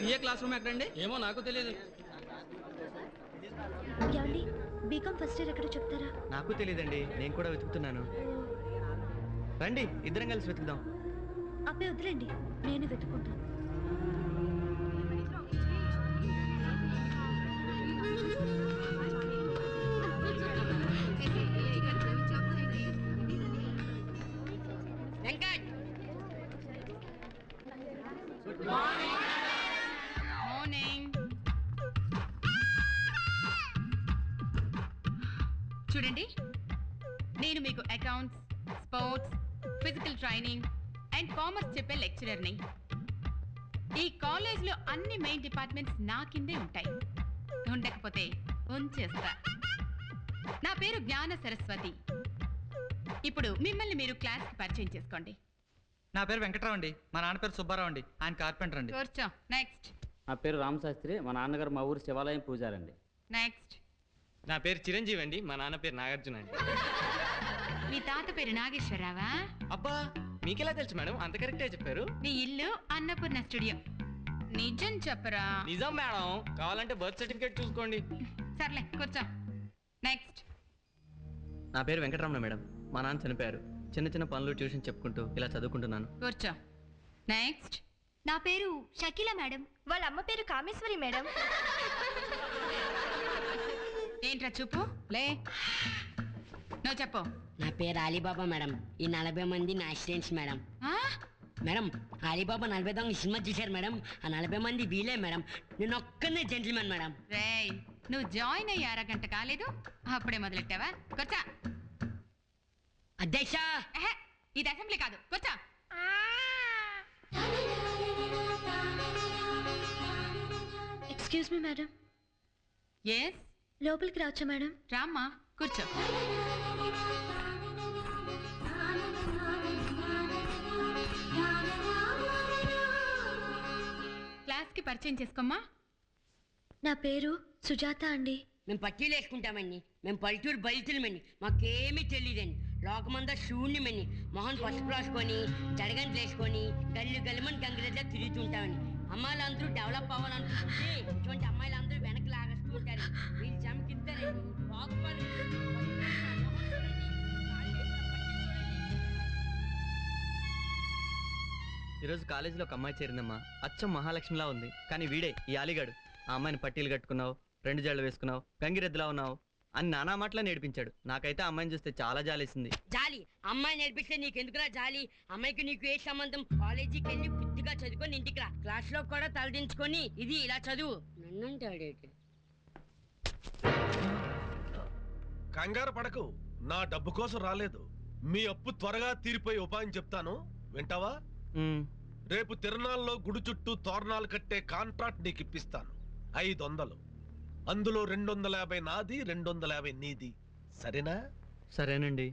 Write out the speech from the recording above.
CA class room ఎక్కడండి? ఏమో నాకు తెలియదు. ఏమండి బీకామ్ ఫస్ట్ ఇయర్ ఎక్కడో చెప్తారా? నాకు తెలియదండి, నేను కూడా వెతుకుతున్నాను. రండి ఇద్దరం కలిసి వెతుకుదాం. అబ్బాయి వదిలేండి, నేను వెతుకుంటాను. చూడండి, నేను మీకు accounts, sports, physical training and commerce చెప్పే లెక్చరర్ని. ఈ కాలేజ్లో అన్ని మెయిన్ డిపార్ట్మెంట్స్ నా కిందే ఉంటాయి. ఉండకపోతే ఉంచేస్తా. నా పేరు జ్ఞాన సరస్వతి. ఇప్పుడు మిమ్మల్ని మీరు క్లాస్కి పరిచయం చేసుకోండి. నా పేరు వెంకట్రావు అండి. మా నాన్న పేరు సుబ్బారావు అండి. ఆయన కార్పెంటర్ అండి. కూర్చో. నెక్స్ట్. నా పేరు రామశాస్త్రి. మా నాన్నగారు మా ఊరు శివాలయం పూజారండి. నెక్స్ట్. నా పేరు చిరంజీవి అండి. మా నాన్న పేరు నాగార్జున అండి. మీ తాత పేరు నాగేశ్వరరావా? అబ్బా, మీకెలా తెలుసు మేడం? అంత కరెక్టే చెప్పారు. నీ ఇల్లు అన్నపూర్ణ స్టూడియో. నిజం చెప్పరా? నిజం మేడం. కావాలంటే బర్త్ సర్టిఫికేట్ చూసుకోండి. సర్లే కూర్చో. నెక్స్ట్. నా పేరు వెంకటరమణ మేడం. మా నాన్న చనిపోయారు. చిన్న చిన్న పనులు ట్యూషన్ చెప్పుకుంటూ ఇలా చదువుకుంటున్నాను. కూర్చో. నెక్స్ట్. నా పేరు షకీల మేడం. వాళ్ళ అమ్మ పేరు కామేశ్వరి మేడం. ఏంట్రా చూపు? లే, నువ్వు చెప్పు. నా పేరు అలీబాబా మేడం. ఈ 40 మంది నా అసిస్టెంట్స్ మేడం. ఆ? మేడం అలీబాబా 40 దొంగ సినిమా చూశారు మేడం. ఆ 40 మంది వీలే మేడం. నేను ఒక్కనే జెంటిల్మెన్ మేడం. రేయ్, నువ్వు జాయిన్ అయ్యి అరగంట కాలేదు, అప్పుడే మొదలెట్టావా? కూర్చో. అధ్యక్ష, ఎహె, ఇది అసెంబ్లీ కాదు. కూర్చో. ఎక్స్క్యూజ్ మీ మేడం, ఎస్, లోపలికి రావచ్చా మేడం? రామ్మా, కూర్చో. క్లాస్కి పరిచయం చేసుకోమ్మా. నా పేరు సుజాత అండి. మేము పట్టీలు వేసుకుంటామండి. మేము పల్లెటూరు బలితులమండి. మాకేమీ తెలియదండి. లోకమందా శూన్యమండి. మొహన్ పసుపు రాసుకొని జడగంటలు వేసుకొని గల్లు గల్లుమని గంగిరెడ్లా తిరుగుతుంటామండి. అమ్మాయిలందరూ డెవలప్ అవ్వాలనుకుంటే ఇటువంటి అమ్మాయిలందరూ వెనక్కి లాగేస్తూ ఉంటారు. వీళ్ళు చమకిస్తారండి. ఈరోజు కాలేజీలో ఒక అమ్మాయి చేరిందమ్మా. అచ్చం మహాలక్ష్మిలా ఉంది. కానీ వీడే ఈ ఆలిగాడు. ఆ అమ్మాయిని పట్టీలు కట్టుకున్నావు, 2 జళ్ళు వేసుకున్నావు, గంగిరెద్దులా ఉన్నావు అని నానా మాటలా నేర్పించాడు. నాకైతే ఆ అమ్మాయిని చూస్తే చాలా జాలేసింది. జాలి? అమ్మాయి నేర్పిస్తే నీకెందుకురా జాలి? అమ్మాయికి నీకు ఏ సంబంధం? కాలేజీకి వెళ్ళి బుద్ధిగా చదువుకొని ఇంటికి రా. క్లాస్ లో కూడా తలదించుకొని ఇది ఇలా చదువు. నన్నంటాడేంటి? కంగారు పడకు, నా డబ్బు కోసం రాలేదు. మీ అప్పు త్వరగా తీరిపోయి ఉపాయం చెప్తాను, వింటావా? రేపు తిరునాళ్ళలో గుడి చుట్టూ తోరణాలు కట్టే కాంట్రాక్ట్ నీకు ఇప్పిస్తాను. 500. అందులో 250 నాది, 250 నీది. సరేనా? సరేనండి.